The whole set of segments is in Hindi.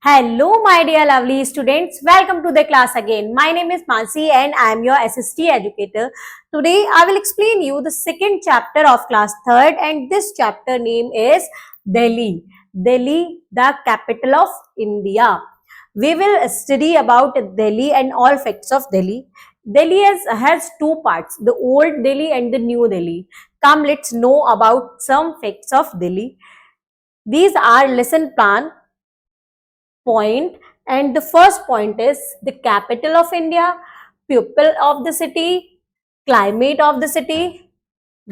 Hello, my dear lovely students. Welcome to the class again. My name is Mansi and I am your SST educator. Today, I will explain you the second chapter of class 3rd and this chapter name is Delhi. Delhi, the capital of India. We will study about Delhi and all facts of Delhi. Delhi has two parts, the old Delhi and the new Delhi. Come, let's know about some facts of Delhi. These are lesson plan point, and the first point is the capital of India, people of the city, climate of the city,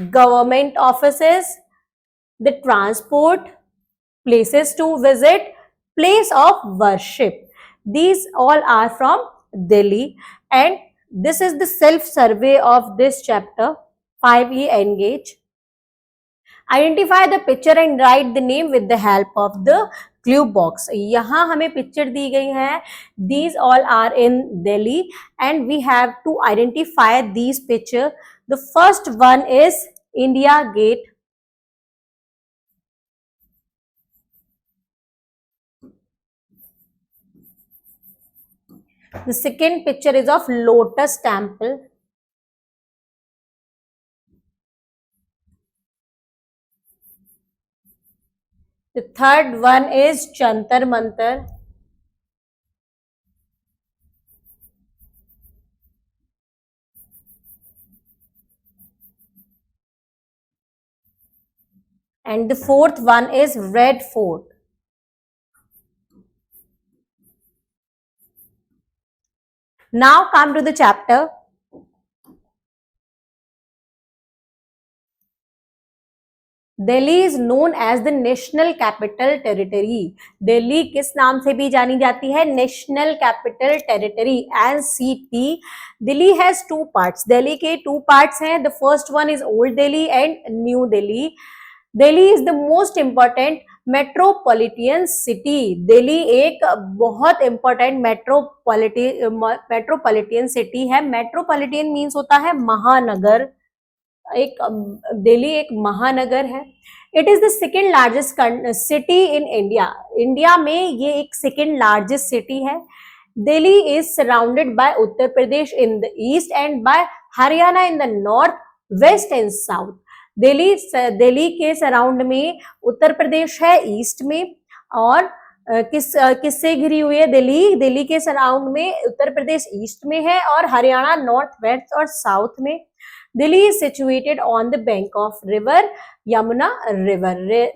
government offices, the transport, places to visit, place of worship. These all are from Delhi, and this is the self survey of this chapter. 5E engage. Identify the picture and write the name with the help of the clue box. यहाँ हमें पिक्चर दी गई है. These all are in Delhi and we have to identify these picture. The first one is India Gate. The second picture is of Lotus Temple. The third one is Jantar Mantar. And the fourth one is Red Fort. Now come to the chapter. Delhi is known as the national capital territory. Delhi किस नाम से भी जानी जाती है? National capital territory, NCT. Delhi has two parts. Delhi के टू पार्ट्स हैं. The first one is Old Delhi and New Delhi. Delhi is the most important metropolitan city. Delhi एक बहुत इंपॉर्टेंट मेट्रोपॉलिटन सिटी है. मेट्रोपॉलिटन मीन्स होता है महानगर. दिल्ली एक महानगर है. It is the second largest city in India. India में ये एक सेकेंड लार्जेस्ट सिटी है. Delhi is surrounded by Uttar Pradesh in the east and by Haryana in the north, west and south. Delhi के सराउंड में उत्तर प्रदेश है ईस्ट में, और किससे घिरी हुई है दिल्ली के सराउंड में उत्तर प्रदेश ईस्ट में है और हरियाणा नॉर्थ, वेस्ट और साउथ में. Delhi is situated on the bank of river Yamuna river.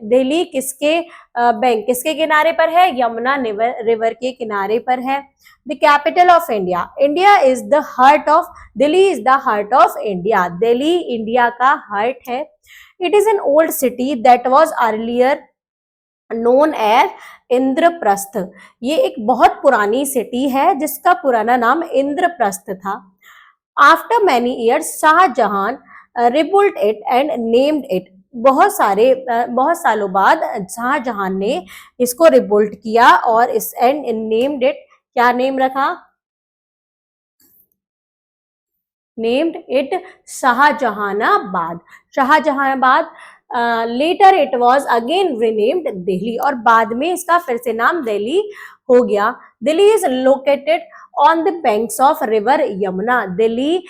Delhi किसके किनारे पर है? यमुना रिवर के किनारे पर है. The capital of India. Delhi is the heart of India. Delhi India का हार्ट है. It is an old city that was earlier known as Indraprastha. ये एक बहुत पुरानी सिटी है जिसका पुराना नाम इंद्रप्रस्थ था. After many years, Shahjahan rebuilt it and named it. बहुत सालों बाद शाहजहां ने इसको रिबुल्ट किया और इस एंड नेम्ड इट. क्या नेम रखा? Named it Shahjahanabad. Shahjahanabad. Later it was again renamed Delhi, और बाद में इसका फिर से नाम दिल्ली हो गया. Delhi is located on the banks of river Yamuna. Delhi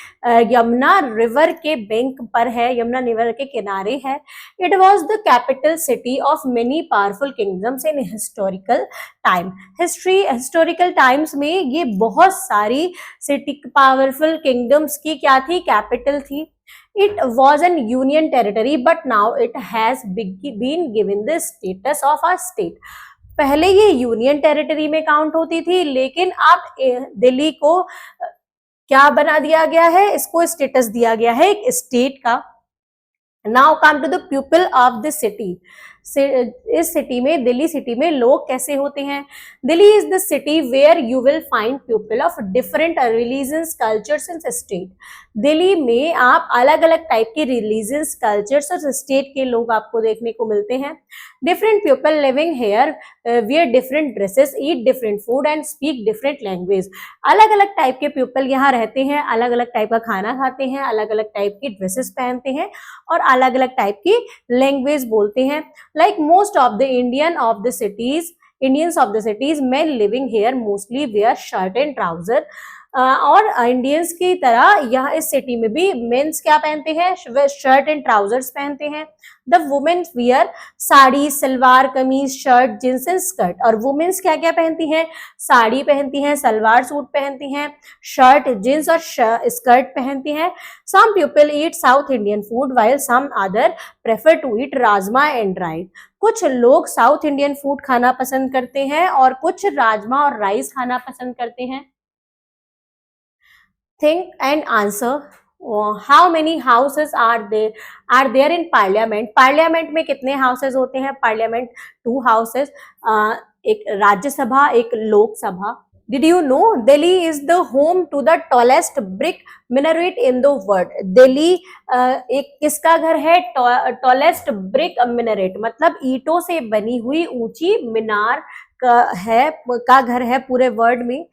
Yamuna river के बैंक पर है, यमुना रिवर के किनारे है. It was the capital city of many powerful kingdoms in historical time. Historical times में ये बहुत सारी सिटी पावरफुल किंगडम्स की क्या थी? कैपिटल थी. It was an union territory, but now it has been given the status of a state. पहले ये यूनियन टेरिटरी में काउंट होती थी, लेकिन अब दिल्ली को क्या बना दिया गया है? इसको स्टेटस दिया गया है एक स्टेट का. Now come to the people of the city. इस सिटी में, दिल्ली सिटी में लोग कैसे होते हैं? Delhi is the city where you will find people of different religions, cultures and state. Delhi में आप अलग अलग टाइप के रिलीजन्स, कल्चर्स और स्टेट के लोग आपको देखने को मिलते हैं. Different people living here wear different dresses, eat different food and speak different language. अलग अलग टाइप के पीपल यहाँ रहते हैं, अलग अलग टाइप का खाना खाते हैं, अलग अलग टाइप की ड्रेसेस पहनते हैं और अलग अलग टाइप की लैंग्वेज बोलते हैं. Like most of the Indian of the cities, Indians of the cities, men living here mostly wear shirt and trouser. और इंडियंस की तरह यहाँ इस सिटी में भी मेंस क्या पहनते हैं, शर्ट एंड ट्राउजर्स पहनते हैं. The women wear sari, salwar kameez, shirt, jeans and skirt. और वुमेन्स क्या क्या पहनती हैं, साड़ी पहनती हैं, सलवार सूट पहनती हैं, शर्ट, जींस और स्कर्ट पहनती हैं. Some people eat south Indian food while some other prefer to eat rajma and rice. कुछ लोग साउथ इंडियन फूड खाना पसंद करते हैं और कुछ राजमा और राइस खाना पसंद करते हैं. Think and answer. How many houses are there in parliament? Parliament में कितने हाउसेज होते हैं? पार्लियामेंट 2 हाउसेज, एक राज्यसभा, एक Lok Sabha. Did you know Delhi is the home to the tallest brick minaret in the world? Delhi एक किसका घर है? टॉलेस्ट ब्रिक मिनरेट मतलब ईंटों से बनी हुई ऊंची मीनार का घर है पूरे वर्ल्ड में.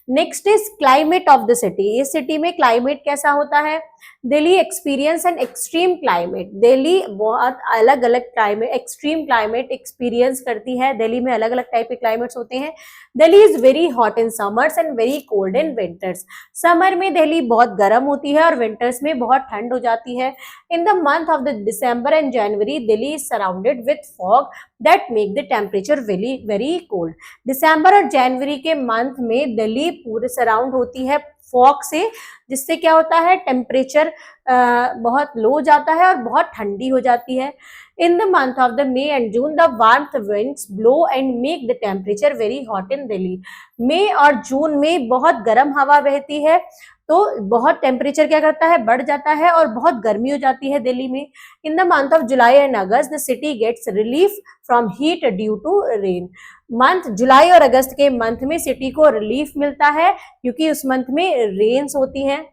Next is climate of the city. इस सिटी में क्लाइमेट कैसा होता है? Delhi experience an extreme climate. Delhi बहुत अलग अलग क्लाइमेट, एक्सट्रीम क्लाइमेट एक्सपीरियंस करती है. दिल्ली में अलग अलग टाइप के क्लाइमेट्स होते हैं. Delhi is very hot in summers and very cold in winters. Summer में दिल्ली बहुत गर्म होती है और विंटर्स में बहुत ठंड हो जाती है. In the month of the December and January Delhi is surrounded with fog that make the temperature very very cold. दिसंबर और जनवरी के मंथ में दिल्ली पूरे सराउंड होती है फॉग से, जिससे क्या होता है, टेम्परेचर बहुत लो हो जाता है और बहुत ठंडी हो जाती है. In the month of the May and June the warmth winds blow and make the temperature very hot in Delhi. मई और जून में बहुत गर्म हवा बहती है तो बहुत टेम्परेचर क्या करता है, बढ़ जाता है और बहुत गर्मी हो जाती है दिल्ली में. In the month of July and August the city gets relief from heat due to rain. Month जुलाई और अगस्त के मंथ में सिटी को रिलीफ मिलता है क्योंकि उस मंथ में रेन्स होती हैं.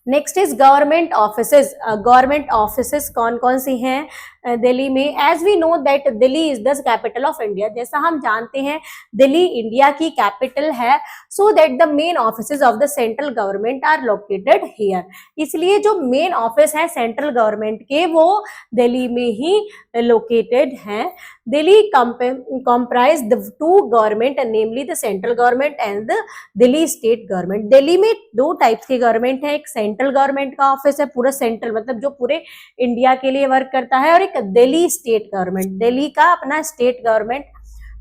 Next is government offices. Government offices कौन कौन सी हैं दिल्ली में? As we know that Delhi is the capital of India. जैसा हम जानते हैं दिल्ली इंडिया की कैपिटल है. So that the main offices of the central government are located here. इसलिए जो मेन ऑफिस है सेंट्रल गवर्नमेंट के वो दिल्ली में ही लोकेटेड हैं. Delhi comprise the 2 government namely the central government and the Delhi state government. Delhi में 2 टाइप्स की गवर्नमेंट है. एक सेंट्रल गवर्नमेंट का ऑफिस है, पूरा सेंट्रल मतलब जो पूरे इंडिया के लिए वर्क करता है, और एक दिल्ली स्टेट गवर्नमेंट, दिल्ली का अपना state government.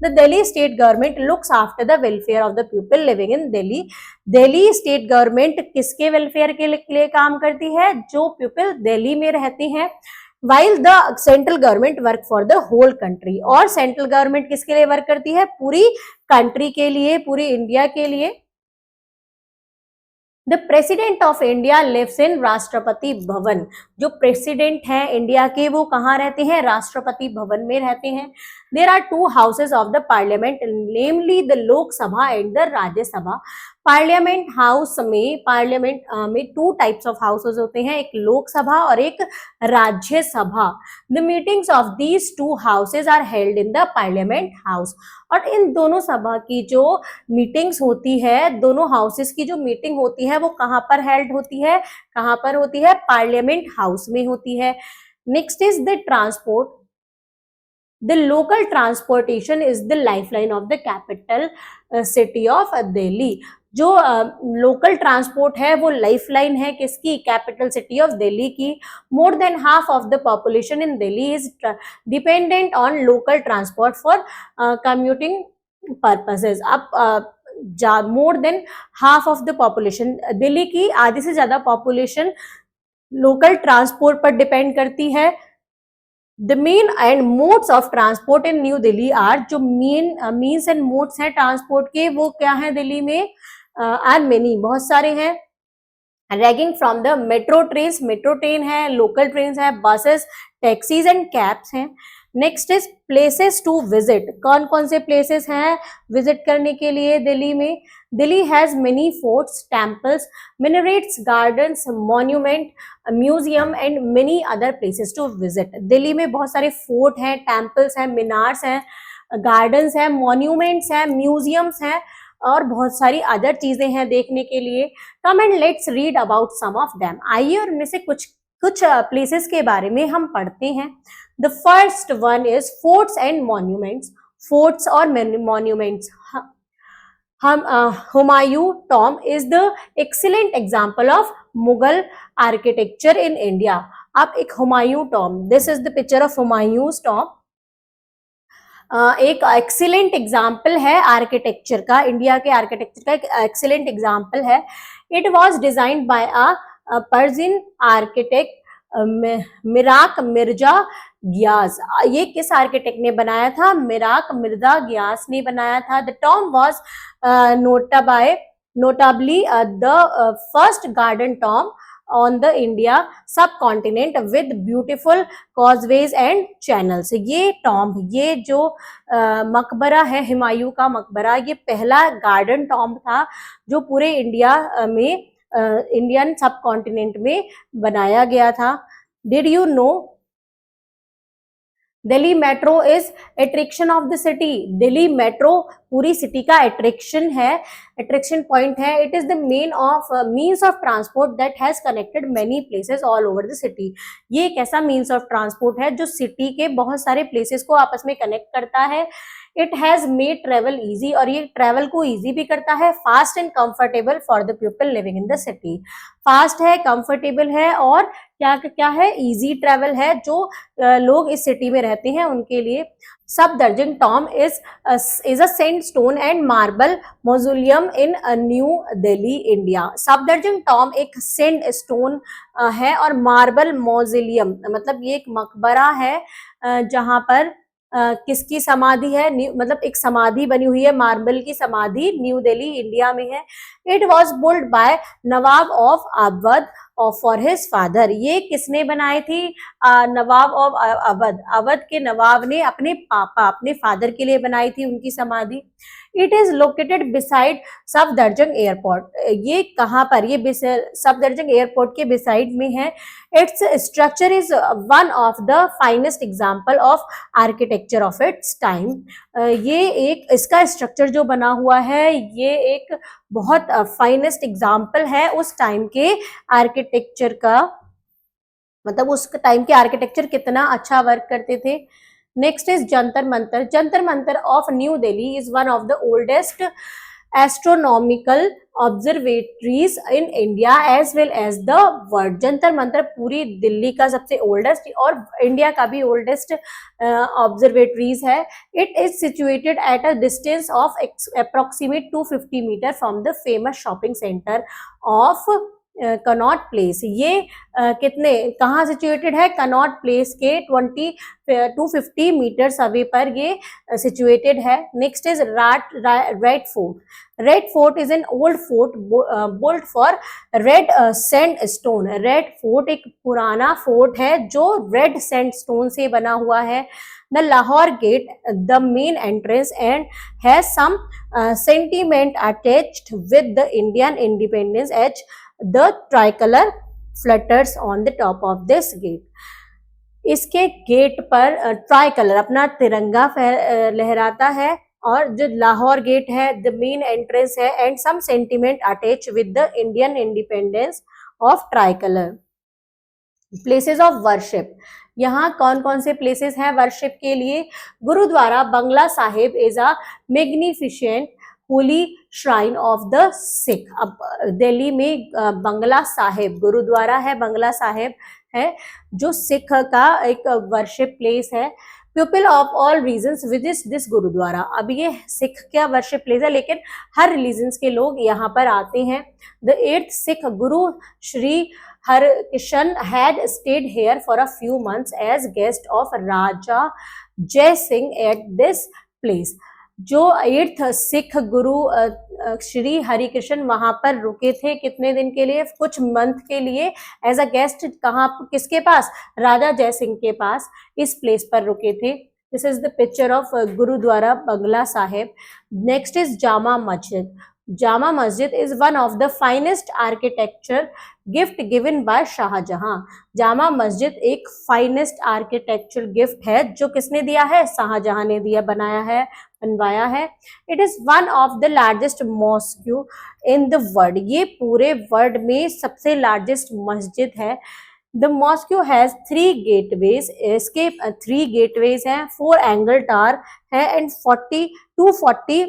The Delhi state government looks after the welfare of the people living in Delhi. Delhi state government किसके वेलफेयर के लिए काम करती है? जो पीपल दिल्ली में रहते हैं. While the central government work for the whole country. और सेंट्रल गवर्नमेंट किसके लिए वर्क करती है? पूरी कंट्री के लिए, पूरी इंडिया के लिए. The president of India lives in Rashtrapati Bhavan. जो प्रेसिडेंट है इंडिया के वो कहाँ रहते हैं? राष्ट्रपति भवन में रहते हैं. There are 2 houses of the parliament namely the Lok Sabha and the Rajya Sabha. Parliament house में, पार्लियामेंट में 2 टाइप्स ऑफ हाउसेज होते हैं, एक लोकसभा और एक Rajya Sabha. The meetings of these 2 houses are held in the parliament house. और इन दोनों सभा की जो मीटिंग्स होती है, दोनों हाउसेस की जो मीटिंग होती है वो कहाँ पर हेल्ड होती है? कहाँ पर होती है? पार्लियामेंट हाउस में होती है. Next is the transport. The local transportation is the lifeline of the capital city of Delhi. जो लोकल ट्रांसपोर्ट है वो लाइफलाइन है किसकी? कैपिटल सिटी ऑफ दिल्ली की. More than half of the population in Delhi is dependent on local transport for commuting purposes. अब more than half of the population, Delhi की आधी से ज्यादा पॉपुलेशन लोकल ट्रांसपोर्ट पर डिपेंड करती है. The main and modes of transport in New Delhi are. जो मेन मीन्स एंड मोड्स हैं ट्रांसपोर्ट के वो क्या है दिल्ली में? आर मेनी, बहुत सारे हैं. Ranging from the metro train, metro train है, लोकल ट्रेन है, बसेस, टैक्सीज एंड कैब्स हैं. Next is places to visit. कौन कौन से प्लेसेस हैं विजिट करने के लिए दिल्ली में? Delhi has many forts, temples, minarets, gardens, monument, museum and many other places to visit. Delhi में बहुत सारे फोर्ट हैं, टेम्पल्स हैं, मीनार्स हैं, गार्डन्स हैं, मॉन्यूमेंट्स हैं, म्यूजियम्स हैं और बहुत सारी अदर चीजें हैं देखने के लिए. Come and let's read about some of them. आइए और इनमें से कुछ प्लेसेस के बारे में हम पढ़ते हैं. The first one is forts and monuments. forts or monuments. Humayun tomb is the excellent example of Mughal architecture in India. अब एक Humayun tomb, this is the picture of Humayun's tomb. एक एक्सीलेंट एग्जाम्पल है आर्किटेक्चर का, इंडिया के आर्किटेक्चर का एक एक्सीलेंट एग्जाम्पल है. It was designed bye a Persian architect Mirach Mirza Geass. ये किस आर्किटेक्ट ने बनाया था? मिराक मिर्जा गियास ने बनाया था. The Tom was notably the first garden tomb on the India subcontinent with beautiful causeways and channels. ये टॉम्ब, ये जो मकबरा है हुमायूं का मकबरा, ये पहला गार्डन टॉम्ब था जो पूरे इंडिया में इंडियन सब कॉन्टिनेंट में बनाया गया था. Did you know Delhi metro is attraction of the city? Delhi metro पूरी सिटी का अट्रैक्शन है, अट्रैक्शन पॉइंट है. It is the means of transport that has connected many places all over the city. ये एक ऐसा मीन्स ऑफ ट्रांसपोर्ट है जो सिटी के बहुत सारे प्लेसेस को आपस में कनेक्ट करता है. It has made travel easy, और ये ट्रेवल को इजी भी करता है. Fast and comfortable for the people living in the city. Fast है, कंफर्टेबल है, और क्या क्या है? इजी ट्रेवल है. जो लोग इस सिटी में रहते हैं उनके लिए. Safdarjung tomb is a sandstone and marble mausoleum in New Delhi, India. Safdarjung tomb एक सैंडस्टोन है और मार्बल मौजूलियम, मतलब ये एक मकबरा है जहां पर किसकी समाधि है? मतलब एक समाधि बनी हुई है, मार्बल की समाधि, न्यू दिल्ली, इंडिया में है. It was build by Nawab of Awadh for his father. ये किसने बनाई थी? नवाब ऑफ अवध, अवध के नवाब ने अपने पापा, अपने फादर के लिए बनाई थी उनकी समाधि. It is located beside Safdarjung airport. ये कहाँ पर? ये सफदरजंग एयरपोर्ट के बिसाइड में है. Its structure is one of the finest example of architecture of its time. ये एक, इसका स्ट्रक्चर जो बना हुआ है ये एक बहुत फाइनेस्ट एग्जाम्पल है उस टाइम के आर्किटेक्चर का, मतलब उस टाइम के आर्किटेक्चर कितना अच्छा वर्क करते थे. Next is Jantar Mantar. Jantar Mantar of New Delhi is one of the oldest astronomical observatories in India as well as the world. Jantar Mantar पूरी दिल्ली का सबसे ओल्डेस्ट और इंडिया का भी ओल्डेस्ट ऑब्जर्वेटरीज है. It is situated at a distance of approximate 250 meter from the famous shopping centre of Connaught Place. ये कितने, कहाँ सिचुएटेड है? कनॉट प्लेस के 250 मीटर्स अवे पर ये सिचुएटेड है. Next is red fort. Red fort is an old fort built for red sandstone. Red fort एक पुराना फोर्ट है जो रेड सैंडस्टोन से बना हुआ है. The Lahore Gate, the main entrance, and has some sentiment attached with the Indian independence as the tricolor flutters on the top of this gate. इसके गेट पर ट्राइकलर, अपना तिरंगा लहराता है. और जो लाहौर गेट है, द मेन एंट्रेंस है, and some sentiment attach with the Indian independence of tricolour. Places of worship. यहाँ कौन कौन से प्लेसेस हैं वर्शिप के लिए? Gurudwara Bangla Sahib is a magnificent holy shrine of the Sikh. अब दिल्ली में बंगला साहिब गुरुद्वारा है, बंगला साहिब है जो सिख का एक वर्शिप प्लेस है. People of all religions visit this gurdwara. अब ये सिख का वर्शिप प्लेस है लेकिन हर रिलीजन्स के लोग यहाँ पर आते हैं. The 8th Sikh Guru Shri Harkishan had stayed here for a few months as guest of Raja Jai Singh at this place. जो 8th सिख गुरु श्री हरिकृष्ण वहां पर रुके थे. कितने दिन के लिए? कुछ मंथ के लिए एज अ गेस्ट. कहाँ, किसके पास? राजा जय सिंह के पास इस प्लेस पर रुके थे. This is the picture of Gurdwara Bangla Sahib. Next is Jama Masjid. Jama Masjid is one of the finest architecture gift given by Shah Jahan. Jama Masjid एक फाइनेस्ट आर्किटेक्चर गिफ्ट है जो किसने दिया है? शाहजहां ने दिया, बनाया है, बनवाया है. It is one of the largest mosque in the world. ये पूरे वर्ल्ड में सबसे लार्जेस्ट मस्जिद है. द मॉस्क्यू हैज 3 गेटवेज, इसके 3 गेटवेज हैं, 4 एंगल टावर है एंड 240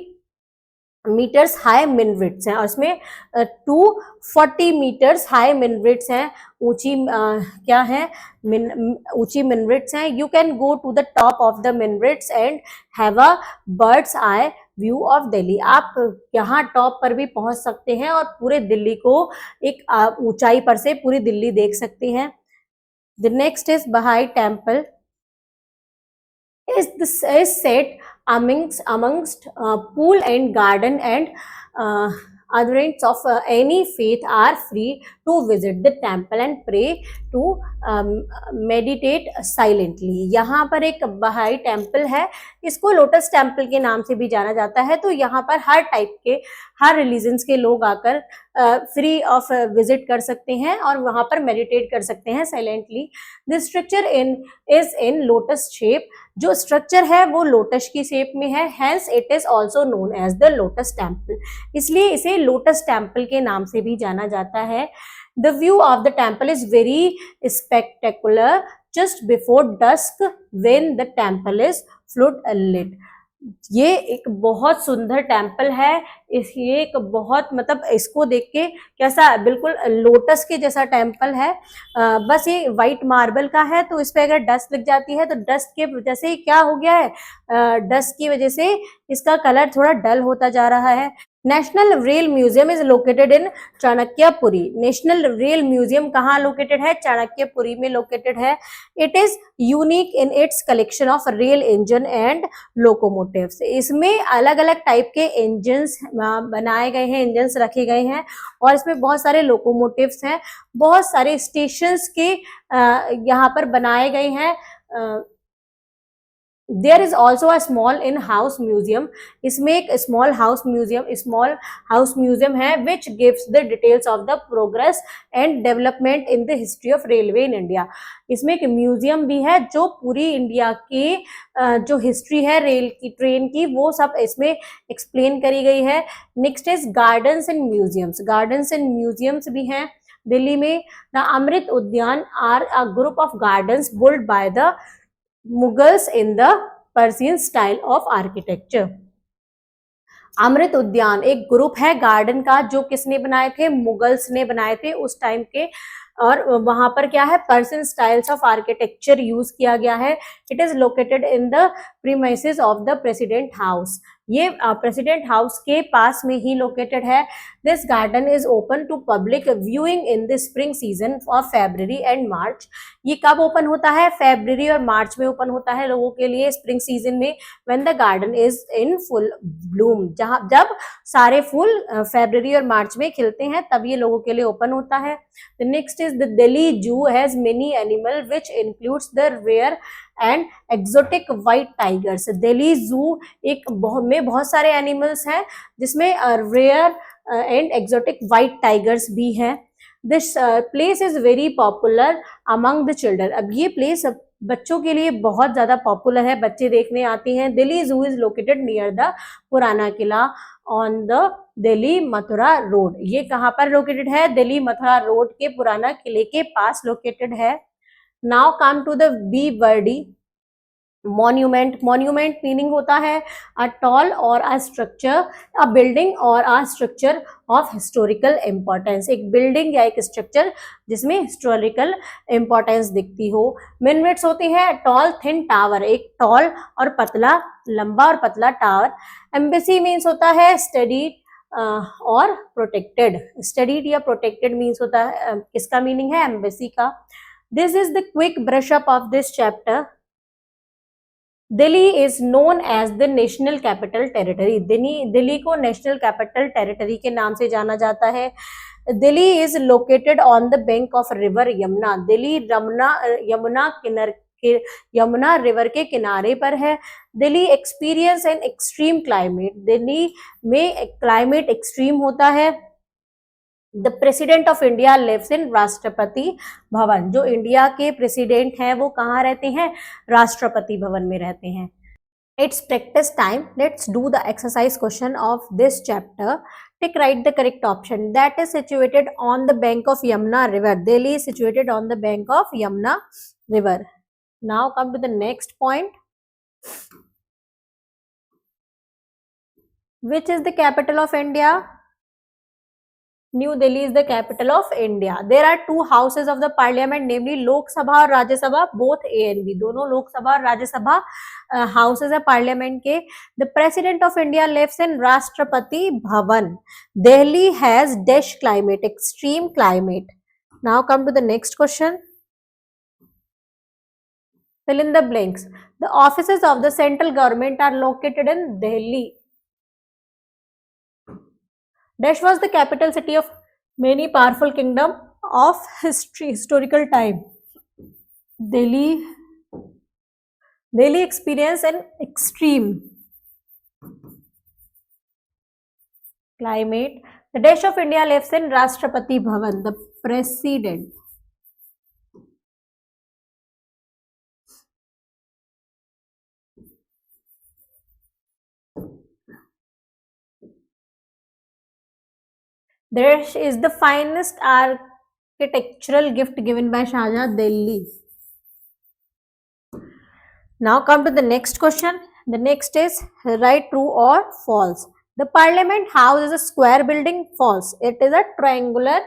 मीटर्स हाई मिनरेट्स हैं, और इसमें 240 मीटर्स हाई मिनरेट्स हैं, ऊंची क्या है ऊंची मिनरेट्स हैं। You can go to the top of the minarets and have a bird's eye view of Delhi. आप यहाँ टॉप पर भी पहुंच सकते हैं और पूरे दिल्ली को एक ऊंचाई पर से पूरी दिल्ली देख सकते हैं। द नेक्स्ट इज बहाई temple is set amongst pool and garden, and adherents of any faith are free to visit the temple and pray to meditate silently। यहाँ पर एक बहाई टेम्पल है, इसको लोटस टेम्पल के नाम से भी जाना जाता है। तो यहाँ पर हर टाइप के, हर रिलीजन्स के लोग आकर फ्री ऑफ विजिट कर सकते हैं और वहाँ पर मेडिटेट कर सकते हैं silently. This structure is in lotus shape, जो स्ट्रक्चर है वो लोटस की शेप में है, hence it is also known as the lotus temple, इसलिए इसे लोटस टेम्पल के नाम से भी जाना जाता है। The view of the temple is very spectacular just before dusk when the temple is flood lit. ये एक बहुत सुंदर टेम्पल है, ये एक बहुत मतलब इसको देख के कैसा बिल्कुल लोटस के जैसा टेम्पल है। बस ये वाइट मार्बल का है, तो इस पे अगर डस्ट लग जाती है तो डस्ट के वजह से क्या हो गया है, डस्ट की वजह से इसका कलर थोड़ा डल होता जा रहा है। National rail museum is located in Chanakyapuri. National rail museum कहाँ लोकेटेड है? चाणक्यपुरी में लोकेटेड है। It is unique in its collection of rail engine and locomotives. इसमें अलग अलग टाइप के इंजन्स बनाए गए हैं, इंजन्स रखे गए हैं, और इसमें बहुत सारे लोकोमोटिव्स हैं, बहुत सारे स्टेशंस के यहाँ पर बनाए गए हैं। There is also a small in-house museum। इसमें एक small house museum है which gives the details of the progress and development in the history of railway in India। इसमें एक म्यूजियम भी है जो पूरी इंडिया के जो हिस्ट्री है रेल की, ट्रेन की, वो सब इसमें एक्सप्लेन करी गई है। Next is gardens and museums. Gardens and museums भी हैं दिल्ली में। The Amrit Udyan are a group of gardens built by the Mughals in the Persian style of architecture. Amrit Udyan एक ग्रुप है गार्डन का जो किसने बनाए थे? मुगल्स ने बनाए थे उस टाइम के, और वहां पर क्या है, Persian styles of architecture use किया गया है। It is located in the premises of the president house. ये प्रेसिडेंट हाउस के पास में ही लोकेटेड है। This garden is open to public viewing in the spring season of February and March. ये कब ओपन होता है? फेब्रुअरी और मार्च में ओपन होता है लोगों के लिए, स्प्रिंग सीजन में, when the garden is in full Bloom. जब सारे फूल फेब्रुअरी और मार्च में खिलते हैं तब ये लोगों के लिए ओपन होता है। The next is the Delhi zoo has many animal which includes the rare and exotic white tigers. Delhi zoo में बहुत सारे एनिमल्स हैं जिसमें rare and exotic white tigers भी हैं। This place is very popular among the children. अब ये प्लेस बच्चों के लिए बहुत ज्यादा पॉपुलर है, बच्चे देखने आते हैं। दिल्ली जू is located near the Purana Qila on the Delhi Mathura road. ये कहाँ पर लोकेटेड है? दिल्ली मथुरा रोड के पुराना किले के पास लोकेटेड है। Now come to the B wordy monument. Monument meaning होता है अ टॉल और अ स्ट्रक्चर, अ बिल्डिंग और a structure of historical importance. एक बिल्डिंग या एक स्ट्रक्चर जिसमें हिस्टोरिकल इम्पोर्टेंस दिखती हो। मिनरेट्स होते हैं टॉल थिन टावर, एक टॉल और पतला, लंबा और पतला टावर। एम्बेसी मीन्स होता है स्टडीड और प्रोटेक्टेड। स्टडीड या प्रोटेक्टेड मीन्स होता है, किसका मीनिंग है? एम्बेसी का। This is the quick brush up of this chapter. Delhi is known as the national capital territory. Delhi को नेशनल कैपिटल टेरिटरी के नाम से जाना जाता है। Delhi is located on the bank of river Yamuna. Delhi Yamuna river के किनारे पर है। Delhi experience an extreme climate. Delhi में क्लाइमेट एक्सट्रीम होता है। The president of India lives in Rashtrapati Bhavan. जो इंडिया के प्रेसिडेंट हैं वो कहाँ रहते हैं? राष्ट्रपति भवन में रहते हैं। It's practice time. Let's do the exercise question of this chapter. Take write the correct option. That is situated on the bank of Yamuna river. Delhi is situated on the bank of Yamuna river. Now come to the next point. Which is the capital of India? New Delhi is the capital of India. There are two houses of the parliament, namely Lok Sabha और राज्य सभा, both A and B. दोनों लोक सभा और राज्य सभा houses है parliament के. The president of India lives in Rashtrapati Bhavan. Delhi has dash climate, extreme climate. Now come to the next question. Fill in the blanks. The offices of the central government are located in Delhi. Dash was the capital city of many powerful kingdom of historical time. Delhi experienced an extreme climate. The Dash of India lives in Rashtrapati Bhavan, the president. Dash is the finest architectural gift given by Shah Jahan, Delhi. Now come to the next question. The next is right, true or false. The Parliament House is a square building. False. It is a triangular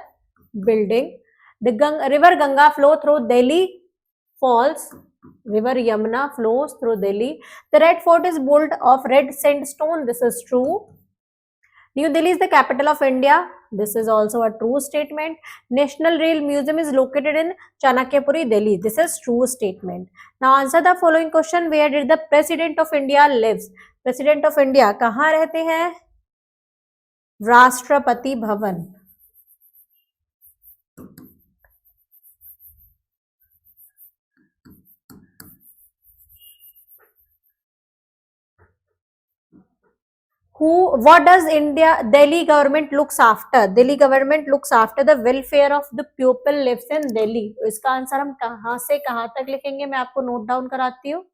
building. The river Ganga flow through Delhi. False. River Yamuna flows through Delhi. The Red Fort is built of red sandstone. This is true. New Delhi is the capital of India. This is also a true statement. National Rail Museum is located in Chanakyapuri, Delhi. This is true statement. Now answer the following question. Where did the President of India lives? President of India कहाँ रहते हैं? Rashtrapati Bhavan. What does Delhi government looks after? Delhi government looks after the welfare of the people lives in Delhi. तो इसका आंसर हम कहाँ से कहाँ तक लिखेंगे, मैं आपको नोट डाउन कराती हूँ.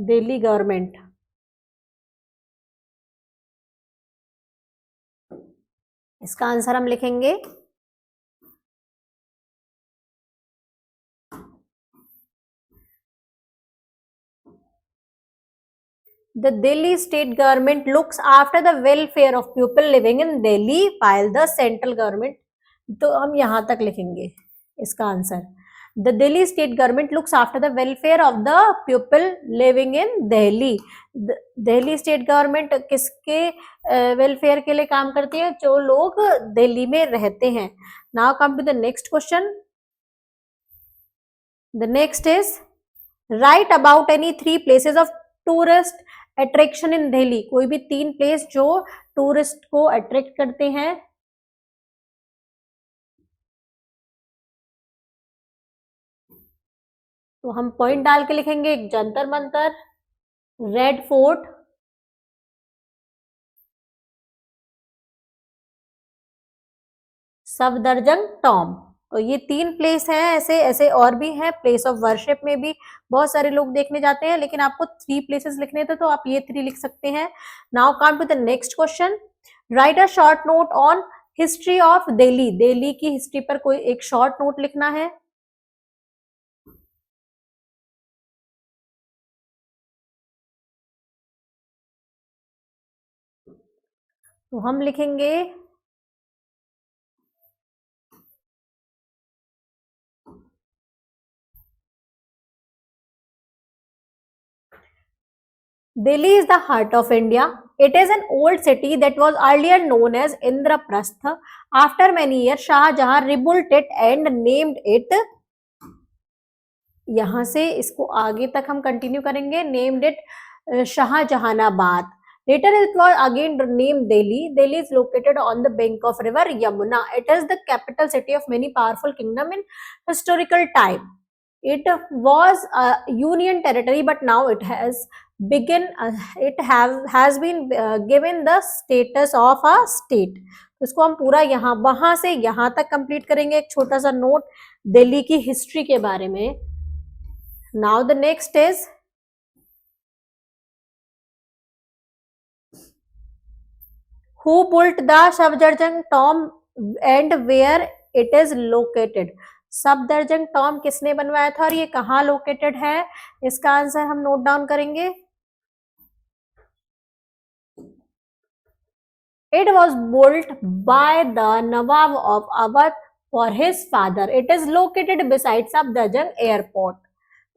दिल्ली गवर्नमेंट. इसका आंसर हम लिखेंगे The Delhi state government looks after the welfare of people living in Delhi while the central government. तो हम यहां तक लिखेंगे इसका answer. The Delhi state government looks after the welfare of the people living in Delhi. Delhi state government किसके welfare के लिए काम करती है? जो लोग दिल्ली में रहते हैं. Now come to the next question. The next is write about any three places of tourist attraction in Delhi. कोई भी 3 प्लेस जो टूरिस्ट को अट्रैक्ट करते हैं. तो हम पॉइंट डाल के लिखेंगे. एक Jantar Mantar, red fort, Safdarjung Tom. तो ये 3 प्लेस हैं. ऐसे और भी हैं. प्लेस ऑफ वर्शिप में भी बहुत सारे लोग देखने जाते हैं, लेकिन आपको 3 प्लेसेस लिखने थे तो आप ये 3 लिख सकते हैं. Now come to the next question. Write a short note on history of Delhi. Delhi की हिस्ट्री पर कोई एक शॉर्ट नोट लिखना है. तो हम लिखेंगे Delhi is the heart of India. It is an old city that was earlier known as Indraprastha. After many years, Shah Jahan rebuilt it and named it. यहाँ से इसको आगे तक हम कंटिन्यू करेंगे. Named it Shahjahanabad. Later it was again named Delhi. Delhi is located on the bank of river Yamuna. It is the capital city of many powerful kingdom in historical time. It was a union territory, but now it has begin it has been given the status of a state. तो इसको हम पूरा यहाँ वहां से यहाँ तक कंप्लीट करेंगे. एक छोटा सा नोट दिल्ली की हिस्ट्री के बारे में. Now the next is who built the Safdarjung tomb and where it is located. Safdarjung tomb किसने बनवाया था और ये कहाँ लोकेटेड है? इसका आंसर हम नोट डाउन करेंगे. It was built by the Nawab of Awadh for his father. It is located beside Safdarjung Airport.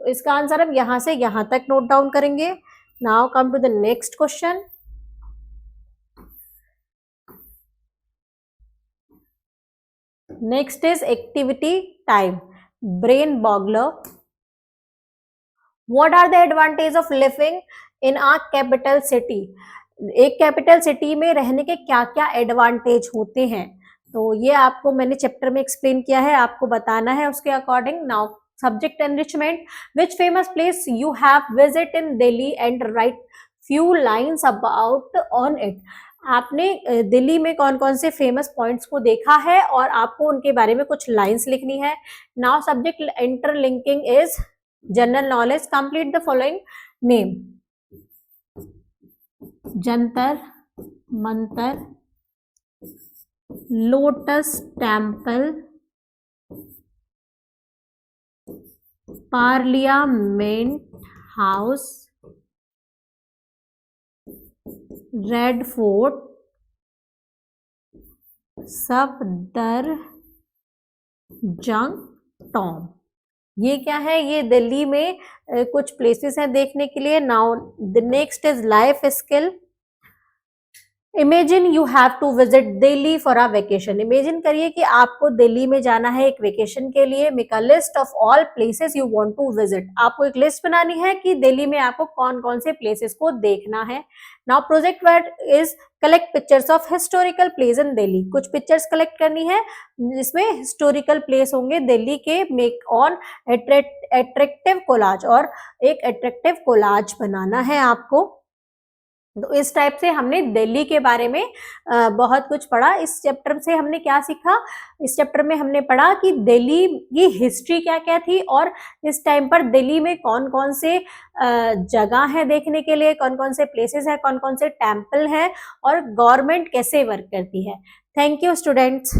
तो इसका आंसर हम यहाँ से यहाँ तक नोट डाउन करेंगे. Now come to the next question. Next is activity time. Brain boggler. What are the advantages of living in a capital city? एक कैपिटल सिटी में रहने के क्या क्या एडवांटेज होते हैं, तो ये आपको मैंने चैप्टर में एक्सप्लेन किया है, आपको बताना है उसके according. Now subject enrichment. Which famous place you have visit in Delhi and right few lines about on it. आपने दिल्ली में कौन कौन से फेमस पॉइंट्स को देखा है और आपको उनके बारे में कुछ लाइन्स लिखनी है. Now subject interlinking is general knowledge. Complete the following name. Jantar Mantar, lotus temple, parliament house, red fort, Safdarjung Tom. ये क्या है? ये दिल्ली में कुछ प्लेसेस हैं देखने के लिए. Now the next is life skill. Imagine you have to visit Delhi for a vacation. Imagine करिए कि आपको दिल्ली में जाना है एक वेकेशन के लिए. Make a list of all places you want to visit. आपको एक लिस्ट बनानी है कि दिल्ली में आपको कौन कौन से प्लेसेस को देखना है. Now project work is collect pictures of historical place in Delhi. कुछ पिक्चर्स कलेक्ट करनी है जिसमें हिस्टोरिकल प्लेस होंगे दिल्ली के. मेक ऑन एट्रैक्टिव कोलाज, और एक एट्रैक्टिव कोलाज बनाना है आपको. तो इस टाइप से हमने दिल्ली के बारे में बहुत कुछ पढ़ा. इस चैप्टर से हमने क्या सीखा? इस चैप्टर में हमने पढ़ा कि दिल्ली की हिस्ट्री क्या क्या थी और इस टाइम पर दिल्ली में कौन कौन से जगह है देखने के लिए, कौन कौन से प्लेसेस है, कौन कौन से टेम्पल है और गवर्नमेंट कैसे वर्क करती है. Thank you students.